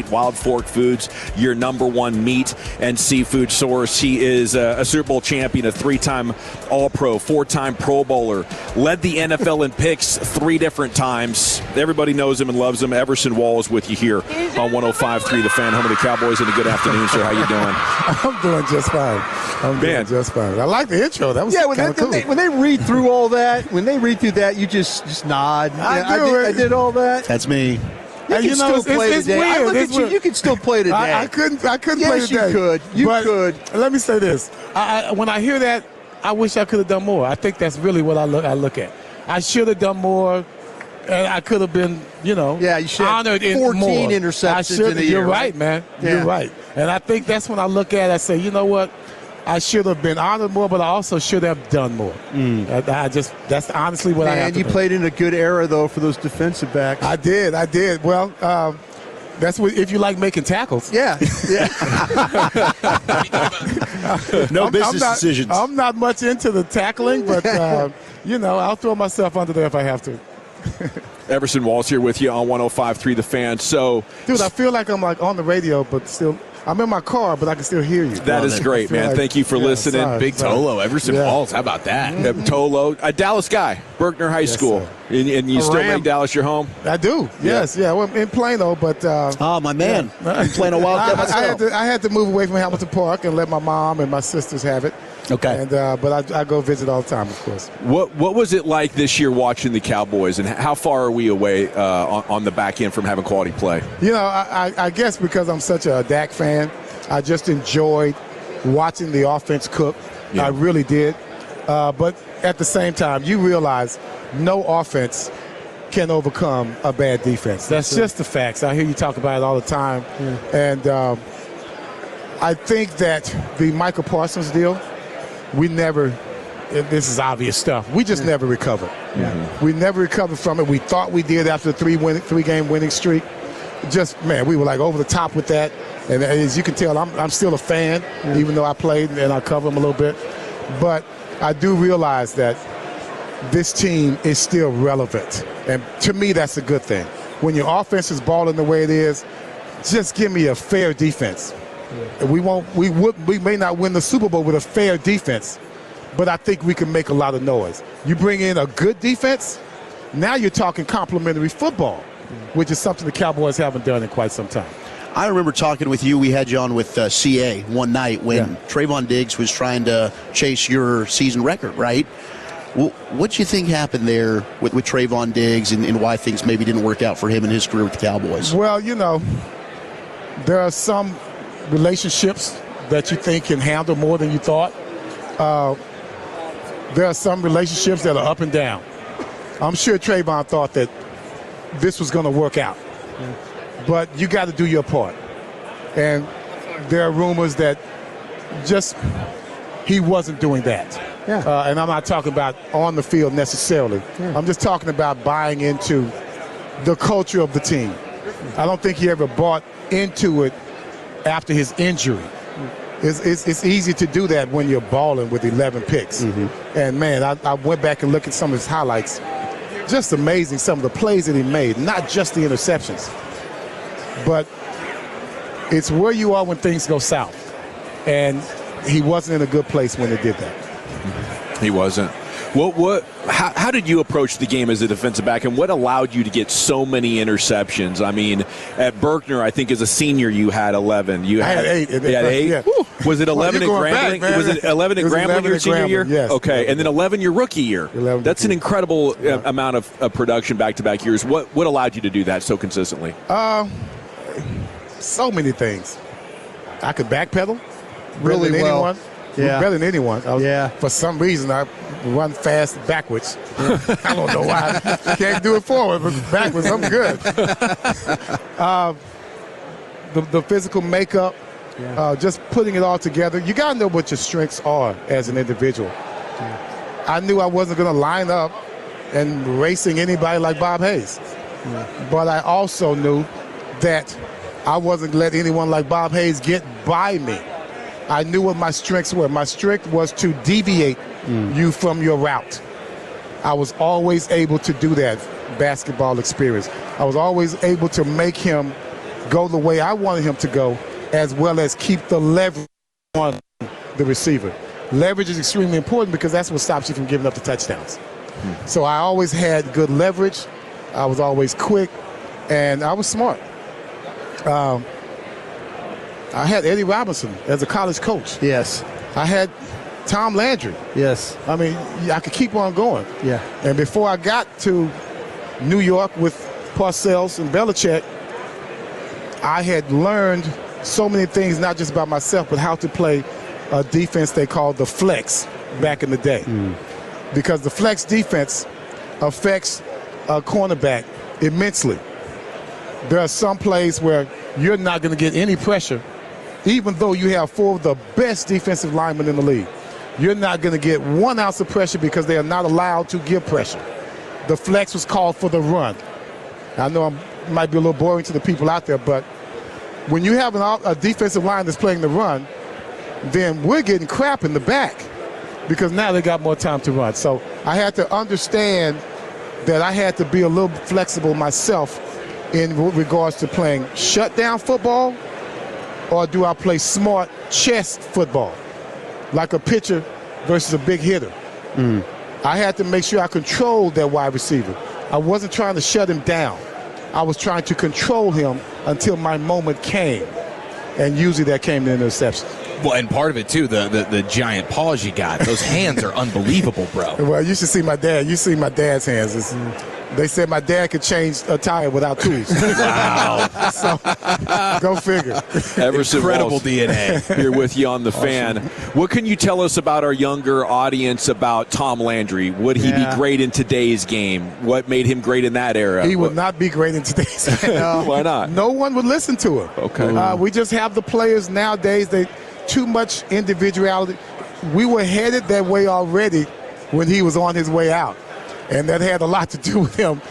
Wild Fork Foods, your #1 meat and seafood source. He is a Super Bowl champion, a 3-time All-Pro, 4-time Pro Bowler, led the NFL in picks 3 different times. Everybody knows him and loves him. Everson Walls with you here on 105.3 The Fan, home of the Cowboys. And a good afternoon, sir. How you doing? I'm doing just fine. Doing just fine. I like the intro. That was cool. When they read through all that, you just nod. I did all that. That's me. You can still play today. Weird. I look at you. You can still play today. I couldn't play today. Yes, you could. You could. Let me say this. When I hear that, I wish I could have done more. I think that's really what I look at. I should have done more, and I could have been, you should honored in 14 more. interceptions in a year. You're right, man. Yeah. You're right. And I think that's when I look at it, I say, you know what? I should have been honored more, but I also should have done more. That's honestly what I have to you think. played in a good era, though, for those defensive backs. I did. Well, that's what, if you like making tackles. Yeah. No business decisions. I'm not much into the tackling, but, I'll throw myself under there if I have to. Everson Walls here with you on 105.3 The Fan. So, dude, I feel like I'm on the radio, but still – I'm in my car, but I can still hear you. That is great, man. Thank you for listening. Big Tolo, Everson Walls. How about that? Tolo, a Dallas guy, Berkner High School. And you still make Dallas your home? I do. Yes, yeah. Well, in Plano, but my man. In Plano Wildcat myself. I had to move away from Hamilton Park and let my mom and my sisters have it. Okay. And but I go visit all the time, of course. What was it like this year watching the Cowboys, and how far are we away on the back end from having quality play? I guess because I'm such a Dak fan, I just enjoyed watching the offense cook. Yeah. I really did. But at the same time, you realize no offense can overcome a bad defense. That's just the facts. I hear you talk about it all the time. Yeah. And I think that the Micah Parsons deal, we never – this is obvious stuff. We just never recovered. Yeah. We never recovered from it. We thought we did after the 3-game winning streak. We were like over the top with that. And as you can tell, I'm still a fan, even though I played and I cover them a little bit. But I do realize that this team is still relevant. And to me, that's a good thing. When your offense is balling the way it is, just give me a fair defense. Yeah. We may not win the Super Bowl with a fair defense, but I think we can make a lot of noise. You bring in a good defense, now you're talking complimentary football, which is something the Cowboys haven't done in quite some time. I remember talking with you. We had you on with CA one night when Trayvon Diggs was trying to chase your season record, right? Well, what do you think happened there with Trayvon Diggs and why things maybe didn't work out for him in his career with the Cowboys? Well, there are some relationships that you think can handle more than you thought. There are some relationships that are up and down. I'm sure Trayvon thought that this was going to work out. But you got to do your part. And there are rumors that just he wasn't doing that. Yeah. And I'm not talking about on the field necessarily. Yeah. I'm just talking about buying into the culture of the team. I don't think he ever bought into it after his injury. It's easy to do that when you're balling with 11 picks. Mm-hmm. And, man, I went back and looked at some of his highlights. Just amazing, some of the plays that he made, not just the interceptions. But it's where you are when things go south. And he wasn't in a good place when they did that. He wasn't. How did you approach the game as a defensive back, and what allowed you to get so many interceptions? I mean, at Berkner, I think as a senior you had 11. I had 8. You had 8? Yeah. Was it 11 at Grambling? Was it 11 at Grambling your senior year? Yes. Okay, and then 11 your rookie year. That's an incredible amount of production back-to-back years. What allowed you to do that so consistently? So many things. I could backpedal really well. Anyone. Yeah. Better than anyone. For some reason, I run fast backwards. I don't know why. Can't do it forward, but backwards, I'm good. The physical makeup, just putting it all together. You got to know what your strengths are as an individual. Yeah. I knew I wasn't going to line up and racing anybody like Bob Hayes. Yeah. But I also knew that I wasn't going to let anyone like Bob Hayes get by me. I knew what my strengths were. My strength was to deviate you from your route. I was always able to do that, basketball experience. I was always able to make him go the way I wanted him to go, as well as keep the leverage on the receiver. Leverage is extremely important because that's what stops you from giving up the touchdowns. So I always had good leverage. I was always quick, and I was smart. I had Eddie Robinson as a college coach. Yes. I had Tom Landry. Yes. I mean, I could keep on going. Yeah. And before I got to New York with Parcells and Belichick, I had learned so many things, not just about myself, but how to play a defense they called the flex back in the day. Because the flex defense affects a cornerback immensely. There are some plays where you're not going to get any pressure, even though you have 4 of the best defensive linemen in the league. You're not going to get 1 ounce of pressure because they are not allowed to give pressure. The flex was called for the run. I know it might be a little boring to the people out there, but when you have a defensive line that's playing the run, then we're getting crap in the back because now they got more time to run. So I had to understand that I had to be a little flexible myself in regards to playing shutdown football, or do I play smart chest football, like a pitcher versus a big hitter. I had to make sure I controlled that wide receiver. I wasn't trying to shut him down. I was trying to control him until my moment came, and usually that came in interception. Well, and part of it, too, the giant paws you got. Those hands are unbelievable, bro. Well, you should see my dad. You see my dad's hands. They said my dad could change a tire without tools. Wow. So, go figure. Everson Incredible Walls DNA. Here with you on The Fan. What can you tell us about our younger audience about Tom Landry? Would he be great in today's game? What made him great in that era? He would not be great in today's game. Why not? No one would listen to him. Okay. We just have the players nowadays. They too much individuality. We were headed that way already when he was on his way out. And that had a lot to do with him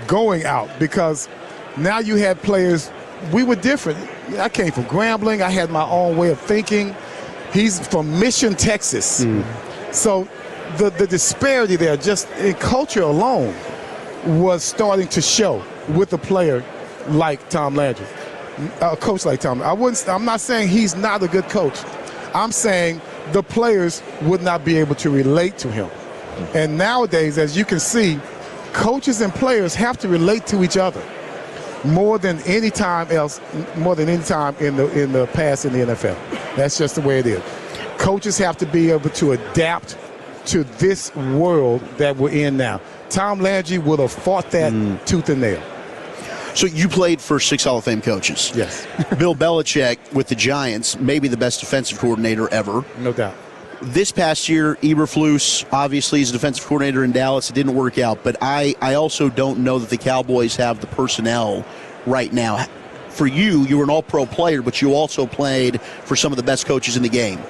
going out, because now you had players. We were different. I came from Grambling. I had my own way of thinking. He's from Mission, Texas. So the disparity there, just in culture alone, was starting to show with a player like Tom Landry, a coach like Tom. I'm not saying he's not a good coach. I'm saying the players would not be able to relate to him. And nowadays, as you can see, coaches and players have to relate to each other more than any time else, more than any time in the past in the NFL. That's just the way it is. Coaches have to be able to adapt to this world that we're in now. Tom Landry would have fought that tooth and nail. So you played for 6 Hall of Fame coaches. Yes. Bill Belichick with the Giants, maybe the best defensive coordinator ever. No doubt. This past year, Eberflus, obviously, is a defensive coordinator in Dallas. It didn't work out. But I also don't know that the Cowboys have the personnel right now. For you were an all-pro player, but you also played for some of the best coaches in the game.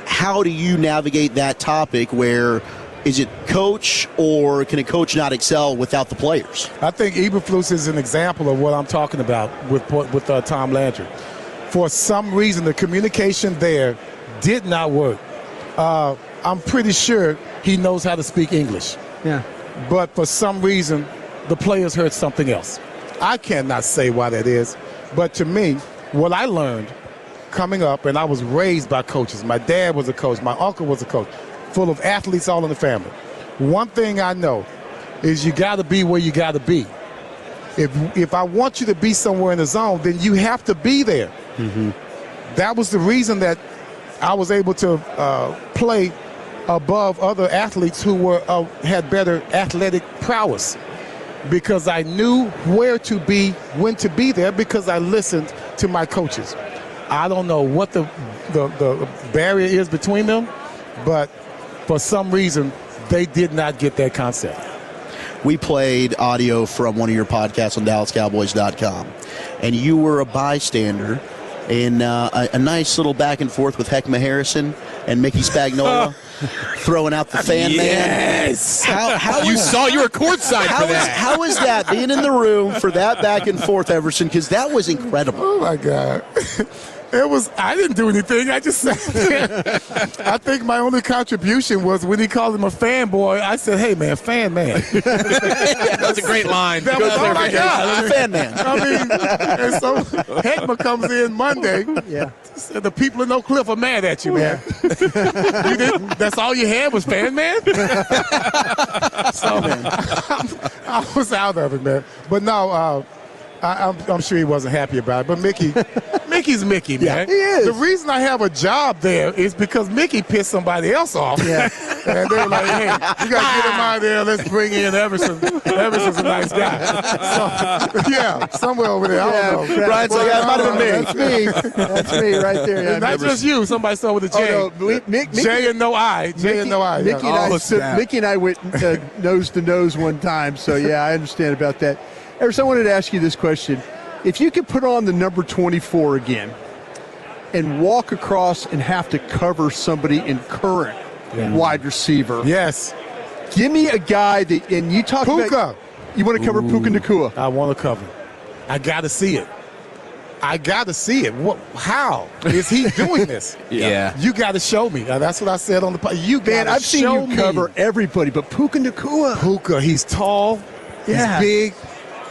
How do you navigate that topic where is it coach, or can a coach not excel without the players? I think Eberflus is an example of what I'm talking about with Tom Landry. For some reason, the communication there did not work. I'm pretty sure he knows how to speak English. Yeah. But for some reason, the players heard something else. I cannot say why that is. But to me, what I learned coming up, and I was raised by coaches. My dad was a coach. My uncle was a coach. Full of athletes all in the family. One thing I know is you got to be where you got to be. If I want you to be somewhere in the zone, then you have to be there. That was the reason that I was able to play above other athletes who had better athletic prowess, because I knew where to be, when to be there, because I listened to my coaches. I don't know what the barrier is between them, but for some reason, they did not get that concept. We played audio from one of your podcasts on dallascowboys.com, and you were a bystander in a nice little back and forth with Heckma Harrison and Mickey Spagnola throwing out the fan man. Yes. How you were courtside for that. How was that, being in the room for that back and forth, Everson? Because that was incredible. Oh, my God. I didn't do anything. I just sat there. I think my only contribution was when he called him a fanboy, I said, hey, man, fan man. That's a great line. That was, oh, my God. Fan man. I mean, and so Heckma comes in Monday. Yeah. Said, the people in Oak Cliff are mad at you, man. You didn't, that's all you had was fan man? So I was out of it, man. But no, I'm sure he wasn't happy about it. But Mickey's Mickey, man. Yeah, he is. The reason I have a job there is because Mickey pissed somebody else off. Yeah. And they were like, hey, you got to get him out of there. Let's bring in Everson. Everson's a nice guy. So, yeah, somewhere over there. I don't know. Brian's like, that might have been me. That's me. That's me right there. Yeah, and not just you. Somebody saw with a J. Oh, no. Mickey, J and no I. J and no I. Mickey and I went nose to nose one time. So, yeah, I understand about that. Everson, I wanted to ask you this question. If you could put on the number 24 again and walk across and have to cover somebody in current wide receiver. Yes. Give me a guy that, and you talk Puka. about, you want to cover Puka Nacua. I want to cover. I got to see it. How is he doing this? Yeah. You got to show me. That's what I said on the podcast. You got to show me. I've seen you cover everybody, but Puka Nacua. Puka, he's tall. Yeah. He's big.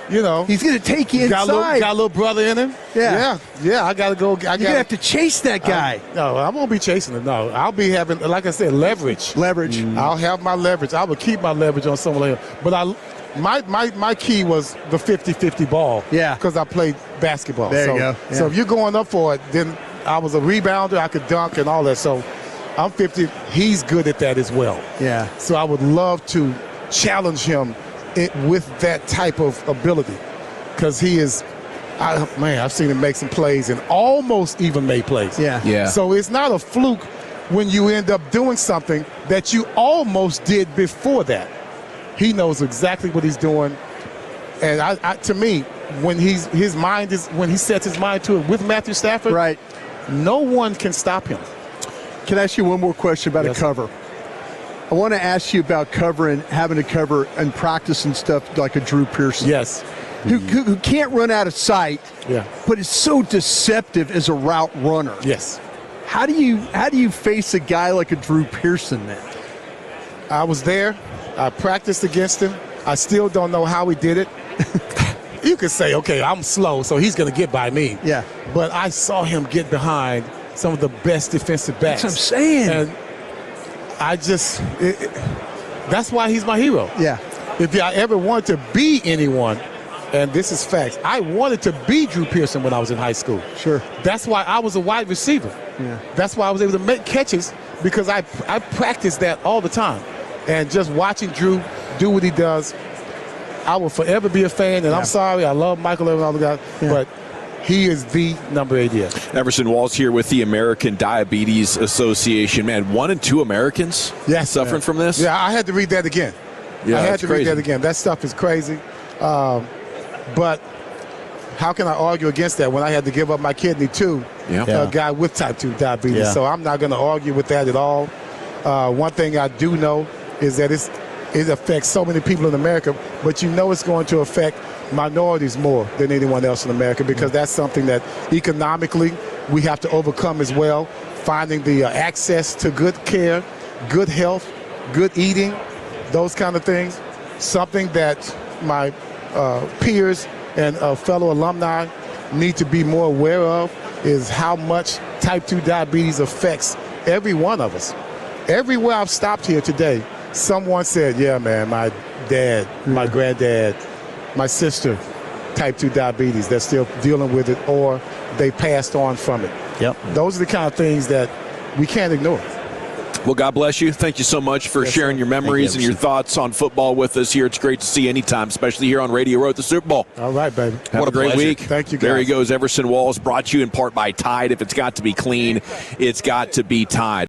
You know. He's going to take you inside. Got a little brother in him. Yeah. I got to go. You're going to have to chase that guy. No, I won't be chasing him. No, I'll be having, like I said, leverage. Leverage. I'll have my leverage. I will keep my leverage on someone else. But my key was the 50-50 ball. Yeah. Because I played basketball. There you go. Yeah. So if you're going up for it, then I was a rebounder. I could dunk and all that. So I'm 50. He's good at that as well. Yeah. So I would love to challenge him with that type of ability, because he is, I've seen him make some plays and almost even made plays. Yeah. So it's not a fluke when you end up doing something that you almost did before that. He knows exactly what he's doing, and to me, when he sets his mind to it with Matthew Stafford, right, no one can stop him. Can I ask you one more question about a cover? I want to ask you about having to cover and practice and stuff like a Drew Pearson. Yes. Who can't run out of sight, but is so deceptive as a route runner. Yes. How do you face a guy like a Drew Pearson then? I was there. I practiced against him. I still don't know how he did it. You could say, okay, I'm slow, so he's going to get by me. Yeah. But I saw him get behind some of the best defensive backs. That's what I'm saying. And that's why he's my hero. Yeah. If I ever wanted to be anyone, and this is facts, I wanted to be Drew Pearson when I was in high school. Sure. That's why I was a wide receiver. Yeah. That's why I was able to make catches, because I practiced that all the time. And just watching Drew do what he does, I will forever be a fan. And I'm sorry, I love Michael and all the guys, but he is the number 8 year. Everson Walls here with the American Diabetes Association. Man, 1 in 2 Americans suffering from this? Yeah, I had to read that again. Yeah, I had to read that again. That stuff is crazy. But how can I argue against that when I had to give up my kidney to a guy with type 2 diabetes? Yeah. So I'm not going to argue with that at all. One thing I do know is that it affects so many people in America, but it's going to affect minorities more than anyone else in America, because that's something that economically we have to overcome as well. Finding the access to good care, good health, good eating, those kind of things. Something that my peers and fellow alumni need to be more aware of is how much type 2 diabetes affects every one of us. Everywhere I've stopped here today, someone said, yeah, man, my dad, my granddad, my sister, type 2 diabetes, they're still dealing with it, or they passed on from it. Yep. Those are the kind of things that we can't ignore. Well, God bless you. Thank you so much for sharing your memories and your thoughts on football with us here. It's great to see you anytime, especially here on Radio Row at the Super Bowl. All right, baby. What a great week. Thank you, guys. There he goes, Everson Walls, brought to you in part by Tide. If it's got to be clean, it's got to be Tide.